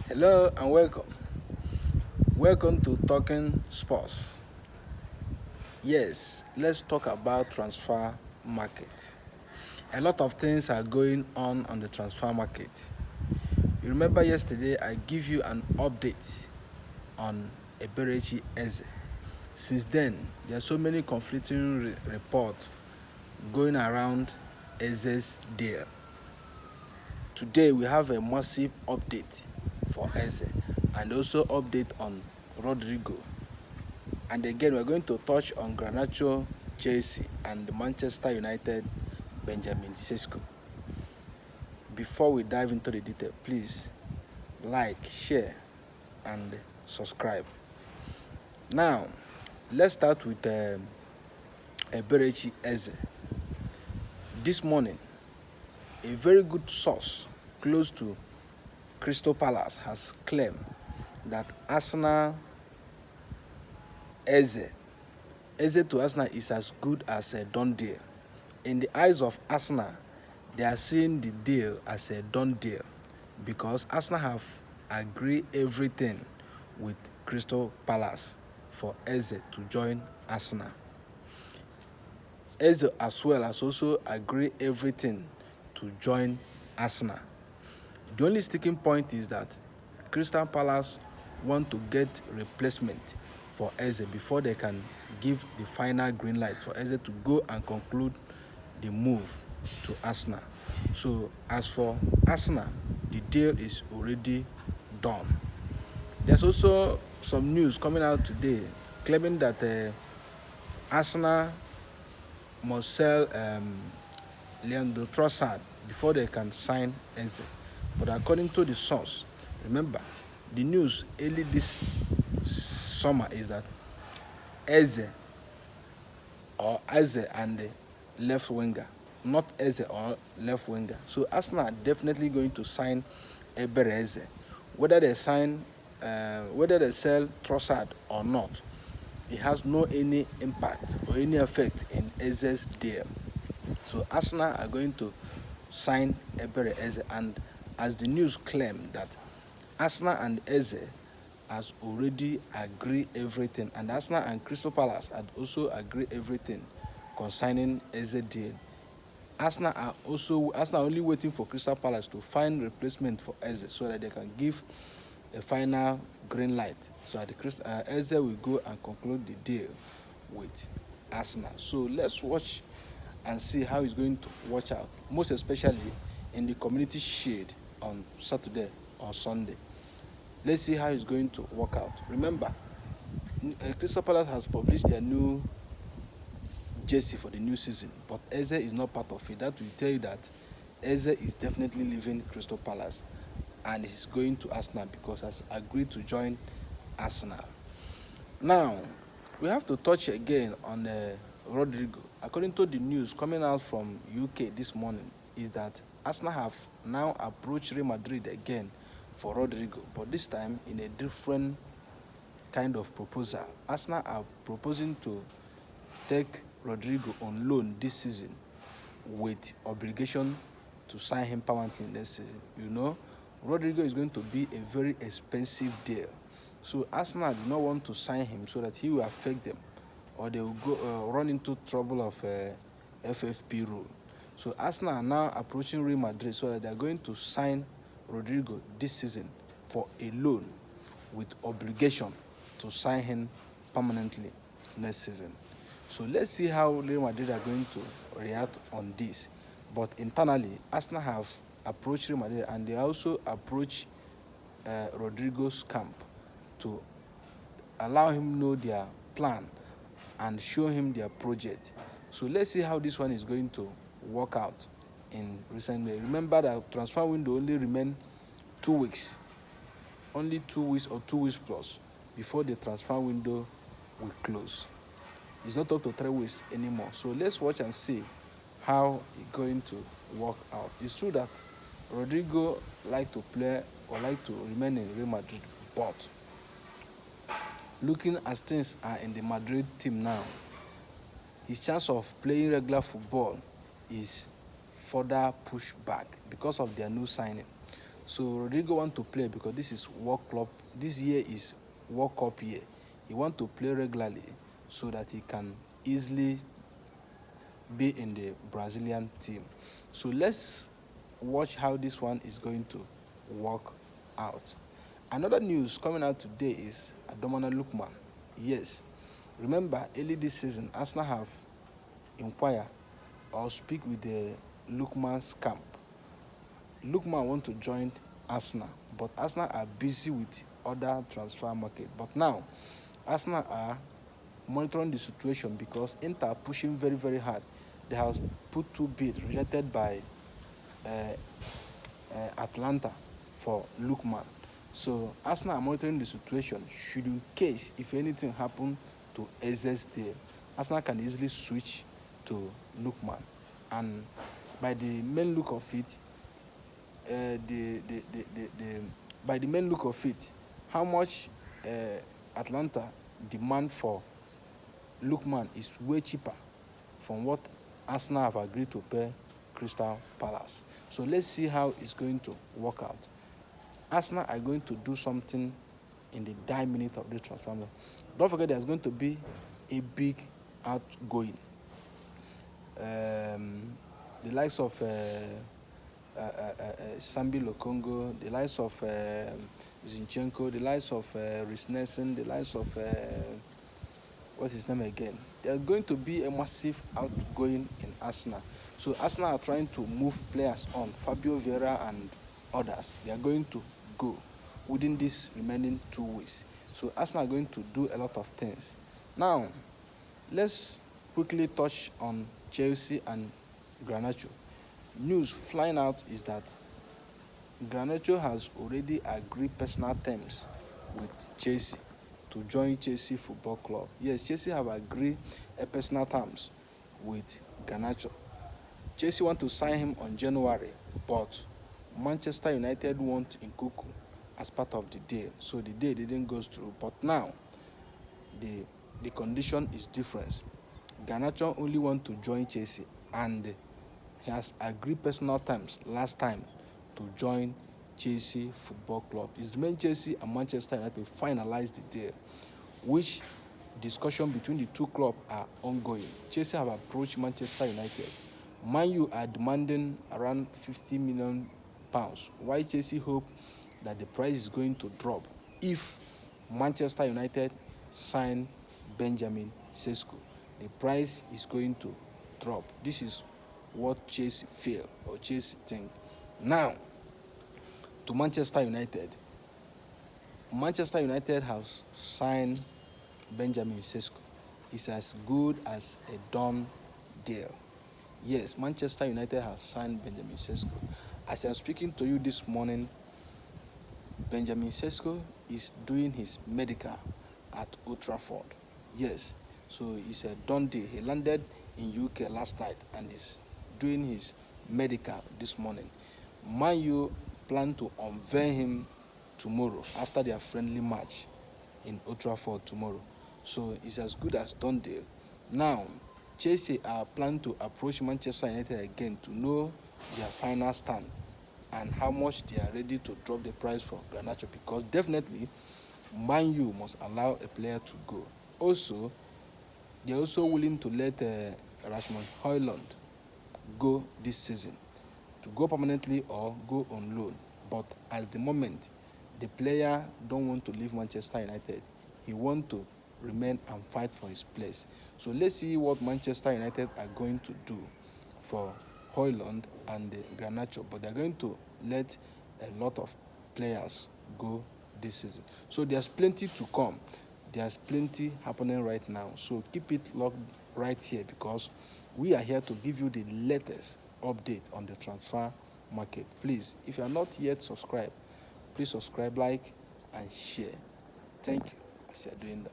Hello and welcome. Welcome to Talking Sports. Yes, let's talk about transfer market. A lot of things are going on the transfer market. You remember yesterday I give you an update on Eberechi EZE. Since then, there are so many conflicting reports going around EZE's deal. Today we have a massive update for EZE and also update on Rodrigo. And again, we're going to touch on Garnach, Chelsea, and Manchester United, Benjamin Sesko. Before we dive into the detail, please like, share, and subscribe. Now, let's start with Eberechi EZE. This morning, a very good source close to Crystal Palace has claimed that Arsenal EZE to Arsenal is as good as a done deal. In the eyes of Arsenal, they are seeing the deal as a done deal because Arsenal have agreed everything with Crystal Palace for EZE to join Arsenal. EZE as well has also agreed everything to join Arsenal. The only sticking point is that Crystal Palace want to get replacement for EZE before they can give the final green light for EZE to go and conclude the move to Arsenal. So as for Arsenal, the deal is already done. There's also some news coming out today claiming that Arsenal must sell Leandro Trossard before they can sign EZE. But according to the source, remember, the news early this summer is that EZE and the left winger, not EZE or left winger. So Arsenal are definitely going to sign EZE. Whether they whether they sell Trossard or not, it has no any impact or any effect in EZE's deal. So Arsenal are going to sign EZE, and as the news claim that Arsenal and EZE has already agreed everything, and Arsenal and Crystal Palace had also agreed everything concerning EZE deal. Arsenal are only waiting for Crystal Palace to find replacement for EZE so that they can give a final green light. So that EZE will go and conclude the deal with Arsenal. So let's watch and see how he's going to watch out, most especially in the Community Shield on Saturday or Sunday. Let's see how he's going to work out. Remember, Crystal Palace has published their new jersey for the new season, but EZE is not part of it. That will tell you that EZE is definitely leaving Crystal Palace and he's going to Arsenal because he has agreed to join Arsenal. Now, we have to touch again on Rodrigo. According to the news coming out from UK this morning, is that Arsenal have now approached Real Madrid again for Rodrigo, but this time in a different kind of proposal. Arsenal are proposing to take Rodrigo on loan this season with obligation to sign him permanently next season. You know, Rodrigo is going to be a very expensive deal. So Arsenal do not want to sign him so that he will affect them or they will go run into trouble of FFP rule. So Arsenal are now approaching Real Madrid so that they are going to sign Rodrigo this season for a loan with obligation to sign him permanently next season. So let's see how Real Madrid are going to react on this. But internally, Arsenal have approached Real Madrid and they also approach Rodrigo's camp to allow him know their plan and show him their project. So let's see how this one is going to work out in recent days. Remember that transfer window only remain 2 weeks, only 2 weeks or 2 weeks plus before the transfer window will close. It's not up to 3 weeks anymore. So let's watch and see how it's going to work out. It's true that Rodrigo like to play or like to remain in Real Madrid, but looking as things are in the Madrid team now, his chance of playing regular football is further pushed back because of their new signing. So Rodrigo want to play because this is World Cup. This year is World Cup year. He want to play regularly so that he can easily be in the Brazilian team. So let's watch how this one is going to work out. Another news coming out today is Adomana Lukman. Yes, remember early this season, Arsenal have inquired or speak with the Lukman's camp. Lukman want to join Arsenal, but Arsenal are busy with other transfer market. But now, Arsenal are monitoring the situation because Inter are pushing very, very hard. They have put two bids rejected by uh, Atlanta for Lukman. So Arsenal are monitoring the situation. Should in case if anything happen to EZE's deal, Arsenal can easily switch to Lukman. And by the main look of it, by the main look of it, how much Atlanta demand for Lukman is way cheaper from what Arsenal have agreed to pay Crystal Palace. So let's see how it's going to work out. Arsenal are going to do something in the dying minute of the transfer. Don't forget there's going to be a big outgoing. The likes of Sambi Lokongo, the likes of Zinchenko, the likes of Rhys Nelson, the likes of what's his name again? There's going to be a massive outgoing in Arsenal. So Arsenal are trying to move players on. Fabio Vieira and others, they are going to go within this remaining 2 weeks. So Arsenal are going to do a lot of things. Now, let's quickly touch on Chelsea and Garnach. News flying out is that Garnach has already agreed personal terms with Chelsea to join Chelsea Football Club. Yes, Chelsea have agreed a personal terms with Garnach. Chelsea want to sign him on January, but Manchester United want Nkunku as part of the deal. So the deal didn't go through. But now, the condition is different. Garnach only want to join Chelsea, and he has agreed personal terms last time to join Chelsea Football Club. It's remained Chelsea and Manchester United to finalize the deal, which discussion between the two clubs are ongoing. Chelsea have approached Manchester United. Man U are demanding around £50 million, while Chelsea hope that the price is going to drop if Manchester United sign Benjamin Sesko. The price is going to drop. This is what Chelsea feel or Chelsea think. Now, to Manchester United. Manchester United has signed Benjamin Sesko. It's as good as a done deal. Yes, Manchester United has signed Benjamin Sesko. As I'm speaking to you this morning, Benjamin Sesko is doing his medical at Old Trafford. Yes, so it's a done deal. He landed in UK last night and is doing his medical this morning. Man U plan to unveil him tomorrow after their friendly match in Old Trafford tomorrow. So it's as good as done deal. Now, Chelsea are planning to approach Manchester United again to know their final stand and how much they are ready to drop the price for Garnach, because definitely Man U must allow a player to go. Also, they're also willing to let Rasmus Højlund go this season, to go permanently or go on loan. But at the moment, the player don't want to leave Manchester United. He wants to remain and fight for his place. So let's see what Manchester United are going to do for Højlund and Garnach. But they're going to let a lot of players go this season. So there's plenty to come. There's plenty happening right now. So keep it locked right here, because we are here to give you the latest update on the transfer market. Please, if you are not yet subscribed, please subscribe, like, and share. Thank you as you are doing that.